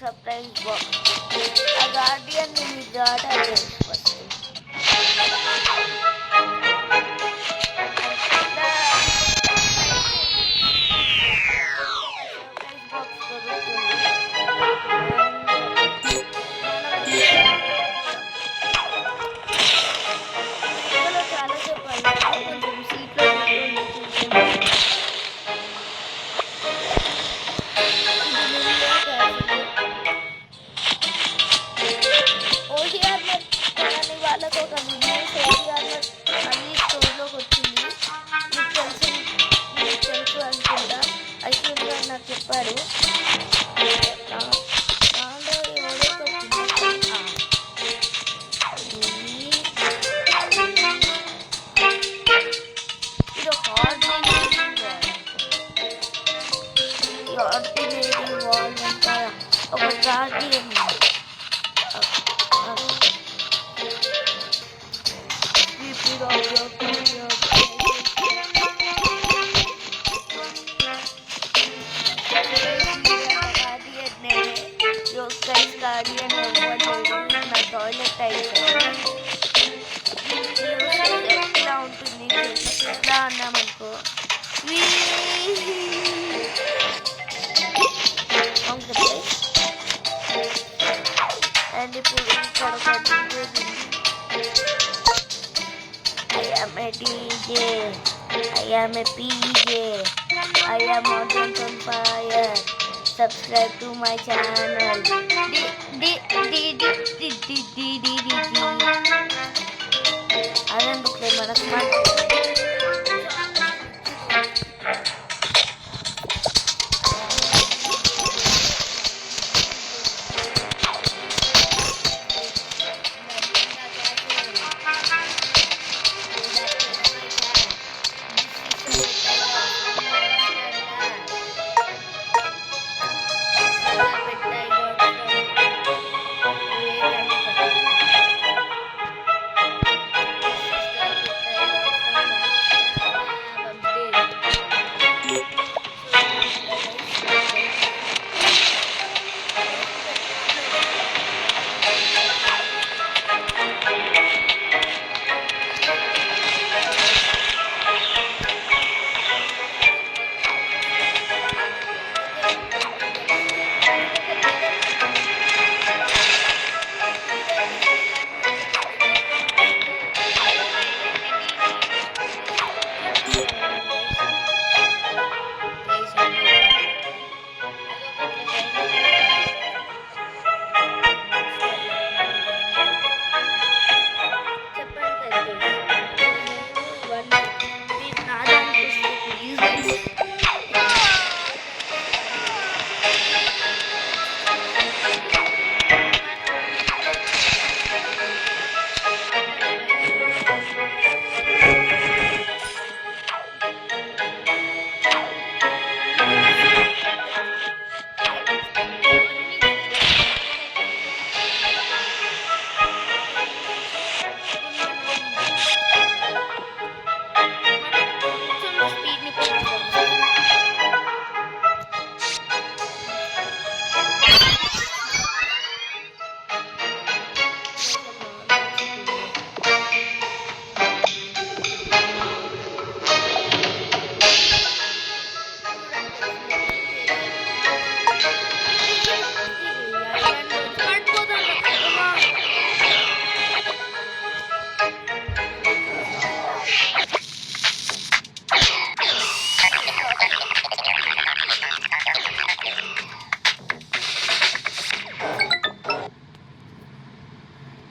Surprise box. ఆ Guardian మీ gourd first వాళ్ళకు ఒక బిజినెస్ అన్ని స్టోర్లోకి వచ్చింది. మీకు తెలుసు అనుకుంటా. ఐశ్వర్య గారు నాకు చెప్పారు. దాంట్లో ఎవరైతే ఇది ఆర్డినరీ వాల్ అంతా ఒక గార్డియన్ గార్డియన్ నా టాయిలెట్ ఎట్లా ఉంటుంది ఎట్లా అన్నామనుకో అండ్ ఇప్పుడు ఇక్కడ ఒక I am a DJ, I am a PJ, I am on fire. Subscribe to my channel. అదెందుకు మనకు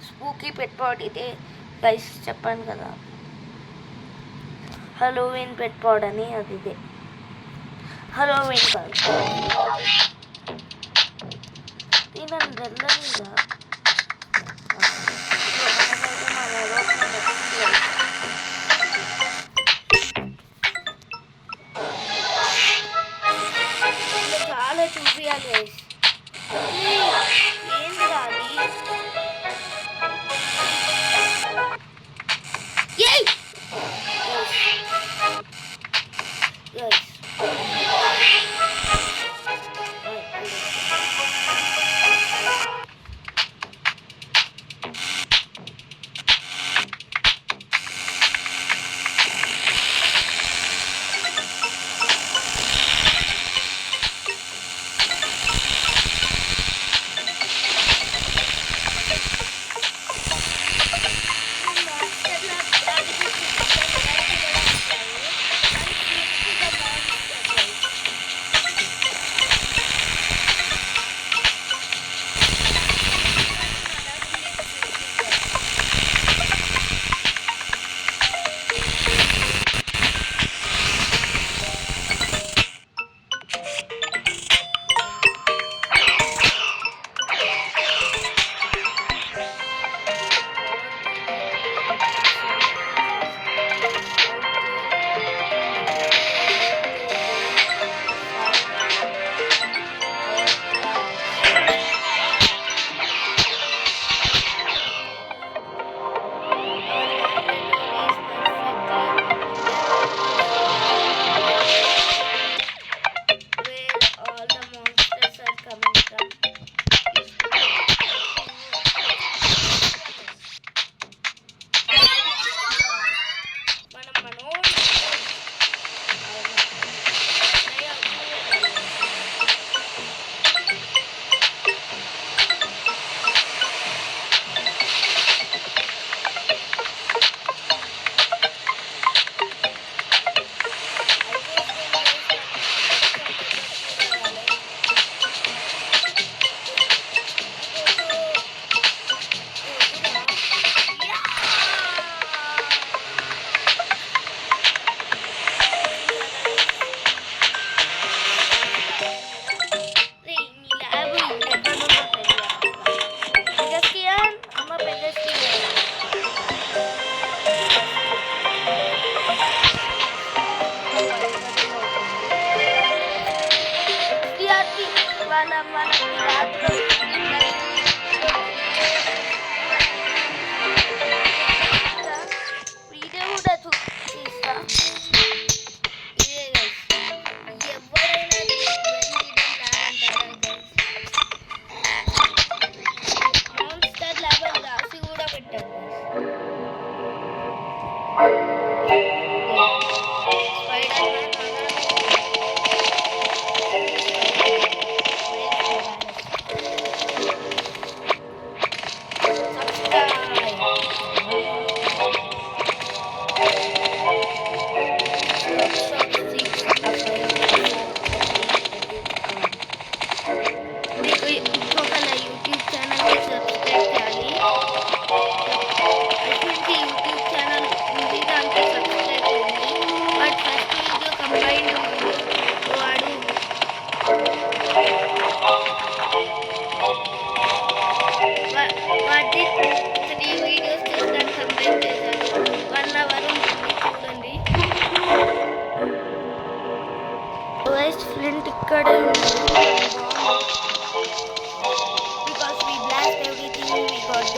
స్పూకీ పెట్ పాట్ ఇదే గైస్ చెప్పాను కదా, హలోవిన్ పెట్ పాట్ అని. అది ఇదే హలోవిన్ కాదు, దీని వెళ్ళనిగా చాలా చూపియాలి గైస్. ఏంది రాది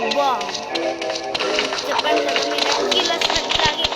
అబ్బా చెప్పండి కదా మీరు కీలో స్మెల్ లాగే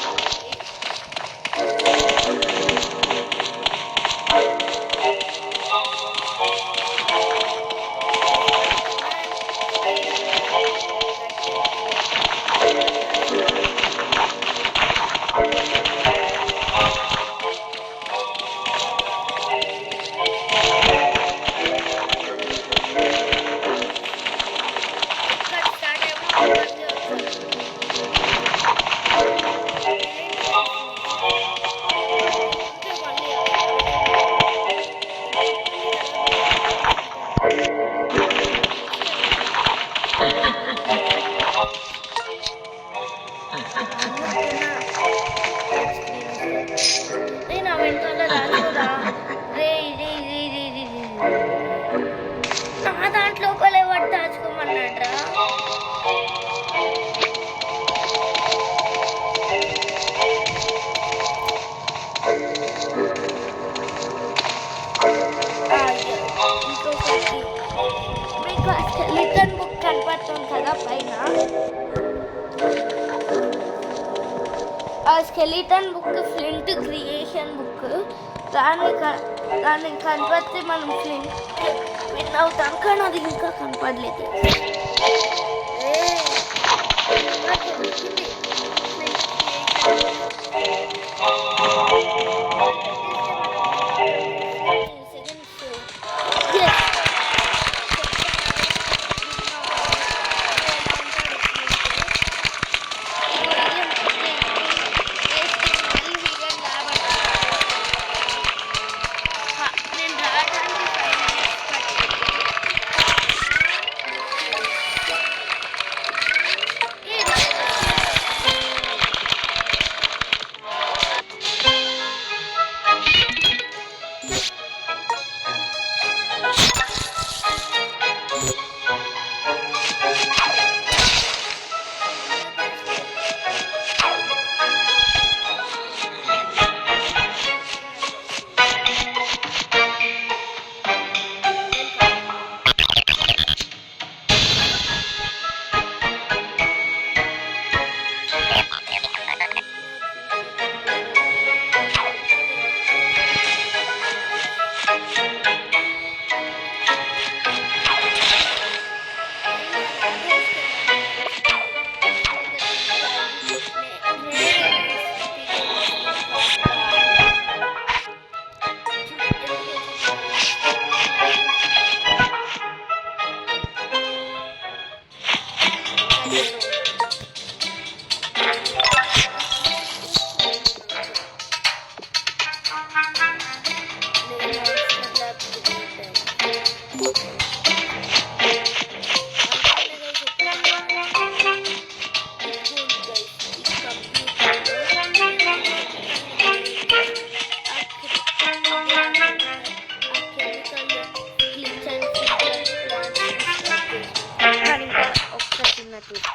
నేను ఆ వెనకాల రాసురా రే రే రే రే రే నా దాంట్లో ఒకళ్ళు ఎవరు దాచుకోమన్నాడ్రా ఇంకొకటి మీకు ఆ స్కెలిటన్ బుక్ కనపడుతుంది కదా పైన ఆ skeleton book flint creation book దాన్ని కనపడితే మనం ఫ్లింట్ విన్ అవుతాం కానీ అది ఇంకా కనపడలేదు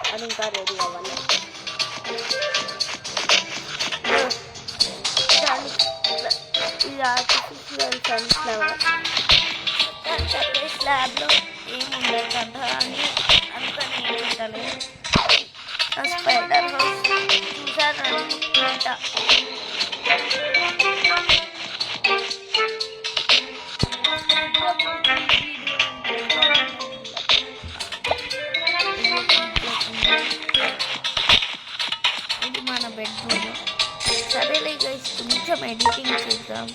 అది ఇంకా రెడీ అవ్వాలి ఇది ఆర్టిఫిషియల్ సన్ఫ్లవర్ స్లాబ్లో ఏముండదంట అని అనుకొని ఏముంటాను స్పైడర్ హౌస్ చూసారంట ఇది మన బెడ్రూమ్ సరేలే గైస్ కొంచెం ఎడిటింగ్ చేద్దాం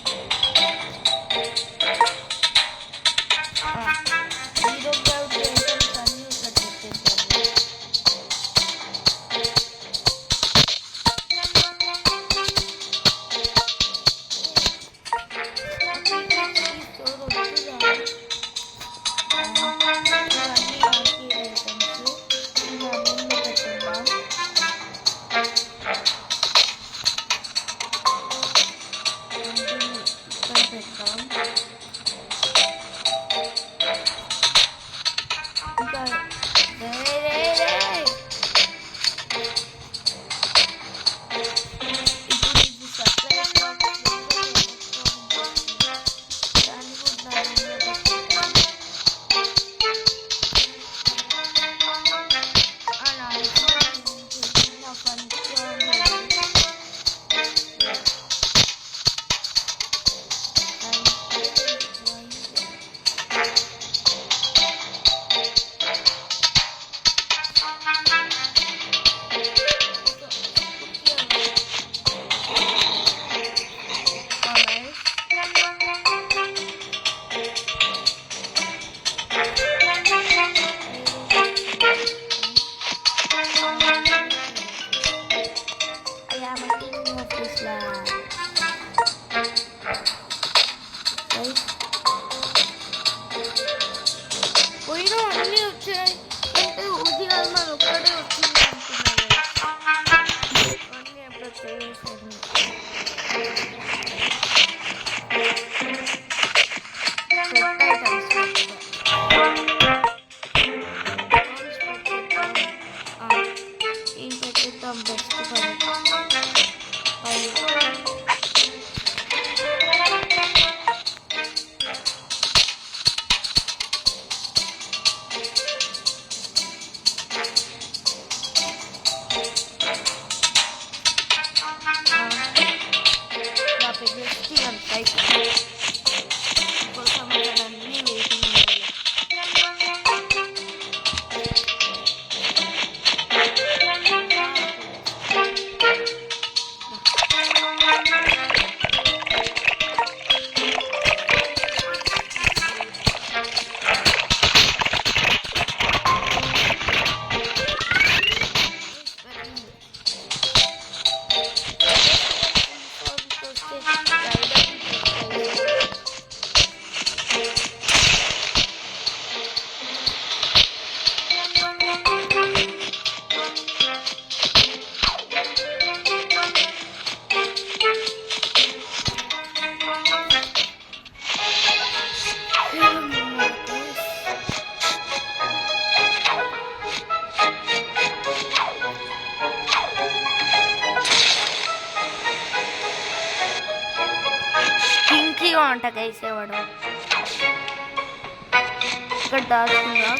హీరో బ్లౌజ్ ఐటమ్స్ అన్నీ ఇక్కడ పెట్టేద్దాము అంట గైసేవాడు ఇక్కడ దాచుకున్నా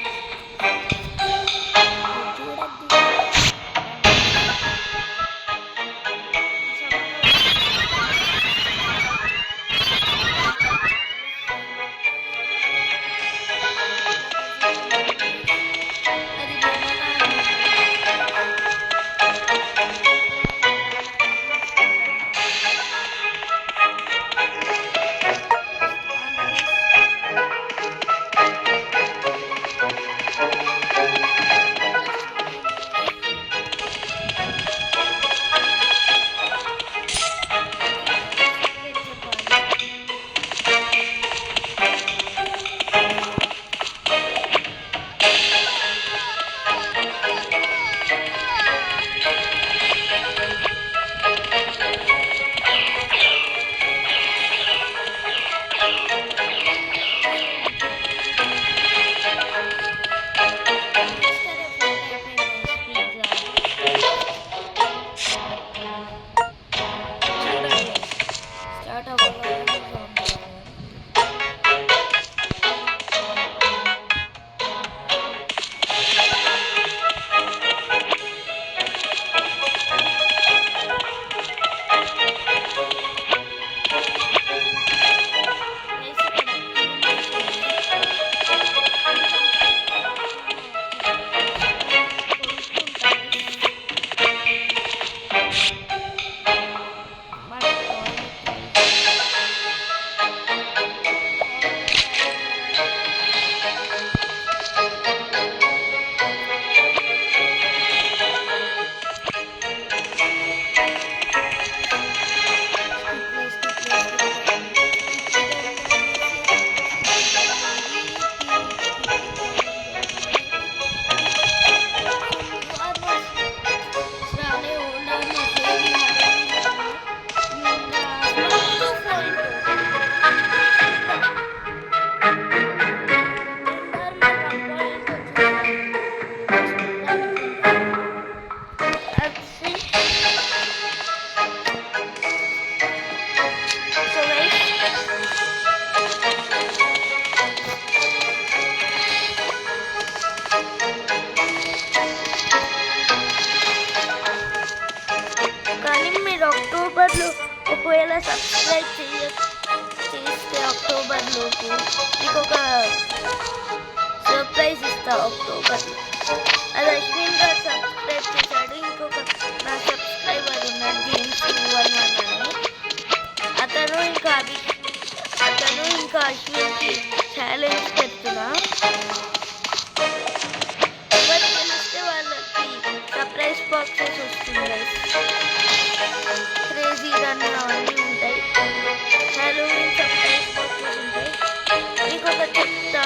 ఒకవేళ సబ్స్క్రైబ్ చేస్తే అక్టోబర్ లోపు మీకు ఒక సర్ప్రైజ్ ఇస్తా. అక్టోబర్లో అది అశ్విన్ గారు సబ్స్క్రైబ్ చేశాడు. ఇంకొక నా సబ్స్క్రైబర్ ఉన్నాడు గేమ్స్ 211 అని. అతను ఇంకా అశ్విన్కి ఛాలెంజ్ పెడుతున్నా. ఎవరు గెలిస్తే వాళ్ళకి సర్ప్రైజ్ బాక్సెస్ వస్తుంది. క్రేజీ రన్ అవన్నీ ఉంటాయి. హ్యాలోవీన్ సర్ప్రైజ్ బాక్సెస్ ఉంటాయి. మీకు ఒక చెప్తా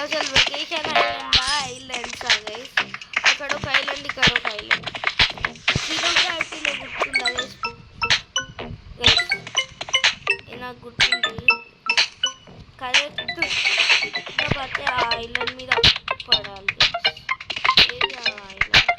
అసలు వెకేషన్ ఐలాండ్స్ గైస్. అక్కడ ఒక ఐలాండ్, ఇక్కడ ఒక ఐలాండ్. సిరోగ్రాఫీలో గుర్తుందా గైస్? నాకు గుర్తుంది. కరెక్ట్ పడితే ఆ ఐలాండ్ మీద పడాలి. ఏది ఆ ఐలాండ్?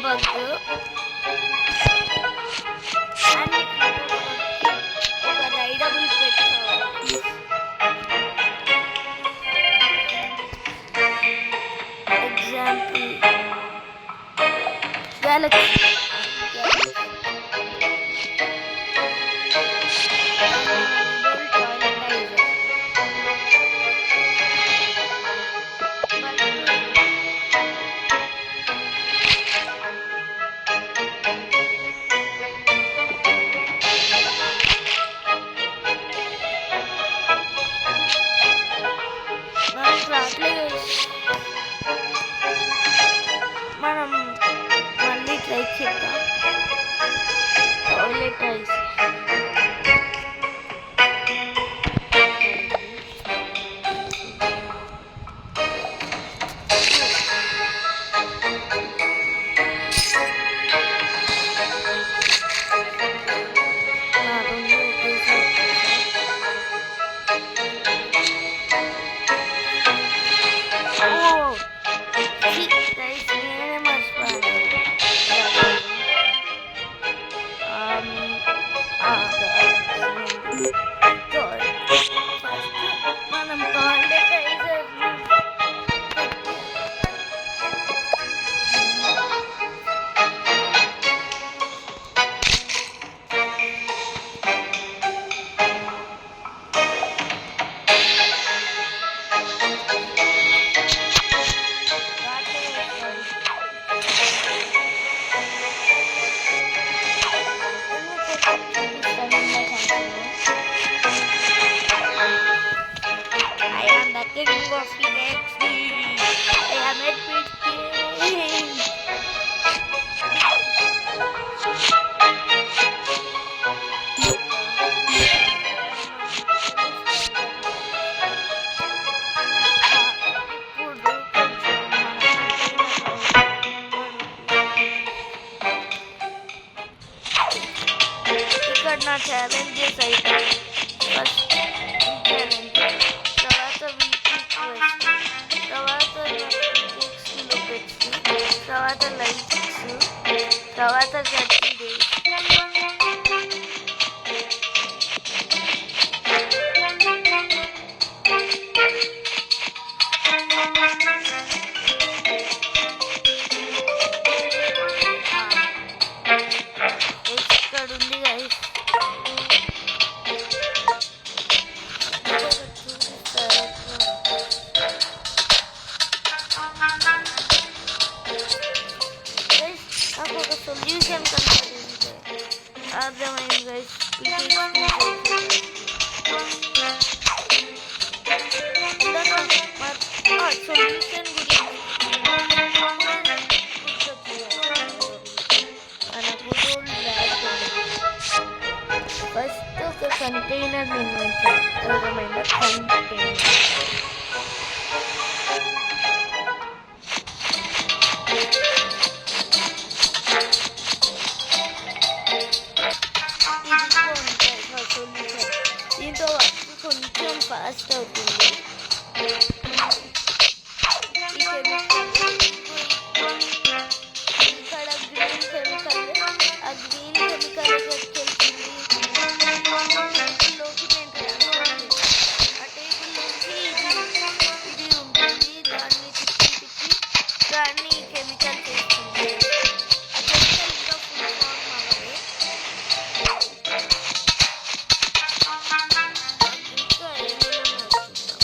బగ్ అండ్ ఒక రైడబుల్ పెట్ కావాలి. ఎగ్జాంపుల్ గెలాక్సీ మనం మళ్ళీ ట్రై చేద్దాం. టాయిలెట్ రైస్ మనం toilet I am the king of the XD. I am a big king. ఇక్కడ నా ఛాలెంజెస్ అయితే ఫస్ట్ ఛాలెంజ్, తర్వాత వీక్లీ క్వెస్ట్, తర్వాత ఎక్స్లో పెట్స్, తర్వాత లైక్స్, తర్వాత 30 days. ఇక్కడ ఉంది గైస్, నాకు ఒక సొల్యూషన్ కనపడింది, అర్థమైంది గైస్. సొల్యూషన్ ఫస్ట్ ఒక కంటైనర్ నిర్మించాలి, అర్థమైన కంటైనర్. దీంతో వర్క్ కొంచెం ఫాస్ట్ అవుతుంది. ఈ కెమికల్ ఇక్కడ గ్రీన్ కెమికల్, ఆ గ్రీన్ కెమికల్ వచ్చేసింది టేబుల్లోకి నేను ట్రాన్స్ఫర్ చేస్తాను. ఆ టేబుల్ నుంచి ఇది ఉంటుంది, దాన్ని తిప్పి దాన్ని కెమికల్ చేస్తుంది. ఆ కెమికల్ ఇంకా ఫుల్ ఫార్మ్ అవ్వాలి. ఇంకా ఏమైనా చూద్దాం.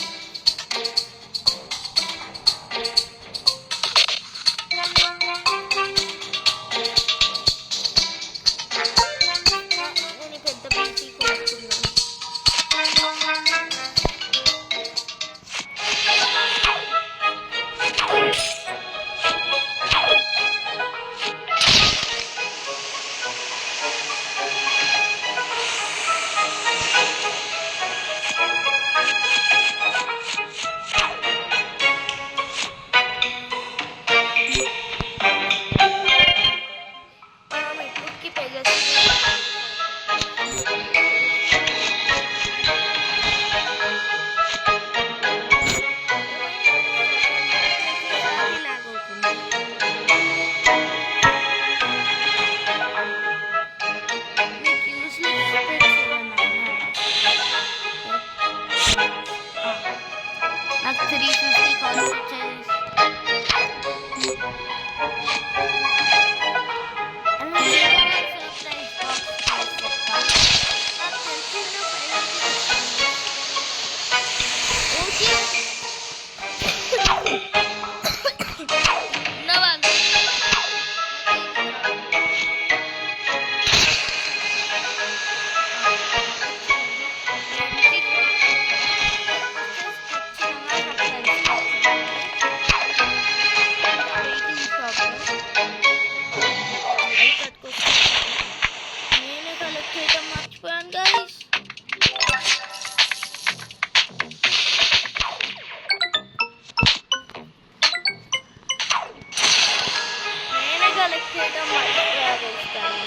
350 కాంప్లీట్ సర్ప్రైజ్ బాక్స్ చెప్తాను. నాకు తెలిసిన ఓకే ఉన్నవాళ్ళు నేనే కలెక్ట్ చేయడం మర్చిపోయాను గైస్. నేనే కలెక్ట్ చేయడం మర్చిపోయాను ఇస్తాను.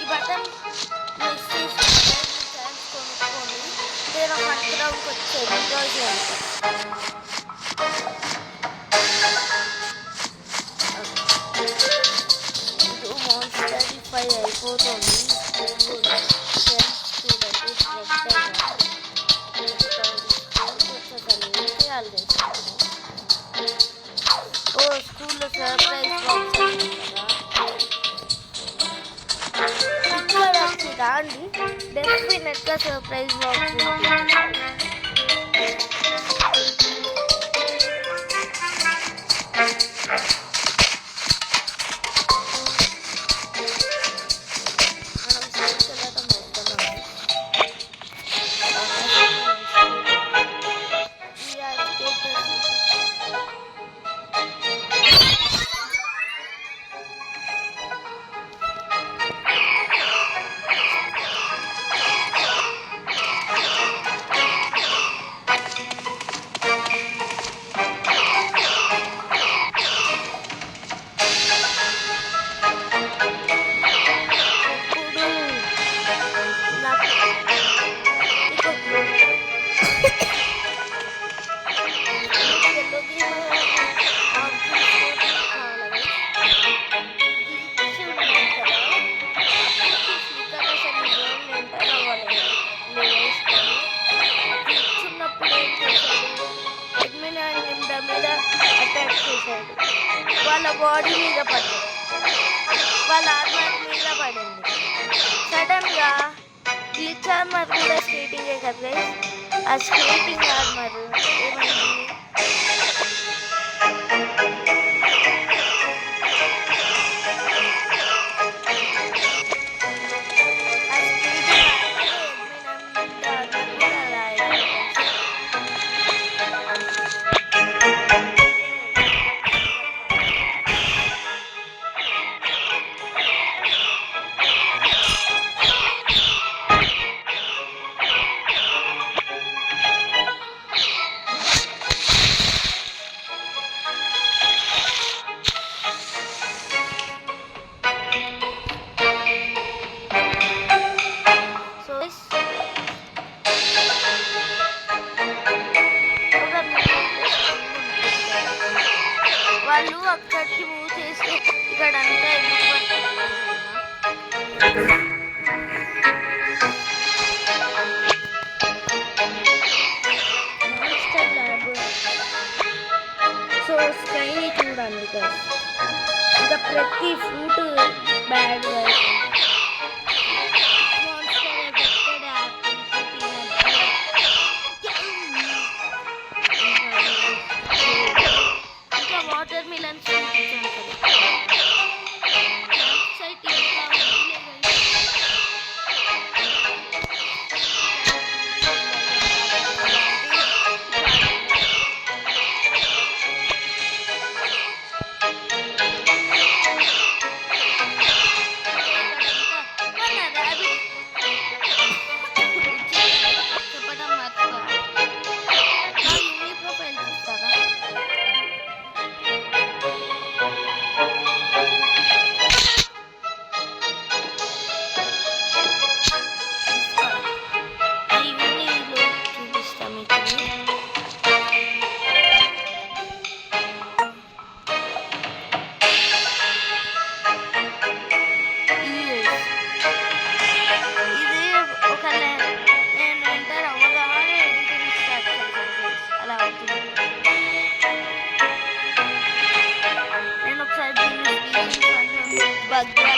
ఈ బటన్ మిస్ చేసి ఛాన్స్ కొనుక్కొని నేను మంత్రానికి వచ్చేది ఎంజాయ్ చేయాలి. ఇది మోన్స్టరిఫై అయిపోతుంది. ఓ స్కూల్లో సర్ప్రైజ్ బాక్స్ ఇక్కడ వచ్చిందా అండి? డెఫినెట్గా సర్ప్రైజ్ బాక్స్ మీద అటాక్ చేశాడు. వాళ్ళ బాడీ మీద పడింది, వాళ్ళ ఆర్మర్ మీద పడింది. సడన్గా గ్లిచ్ ఆర్మర్ కూడా స్కేటింగే కదా, ఆ స్కేటింగ్ ఆర్మర్ ఏమైంది? వాళ్ళు అక్కడికి మూవ్ చేస్తే ఇక్కడ అంతా సో స్కైని చూడండి గైస్, ఇంకా ప్రతి ఫ్రూట్ బ్యాడ్ వాటర్ మిలన్ ధన్యవాదాలు.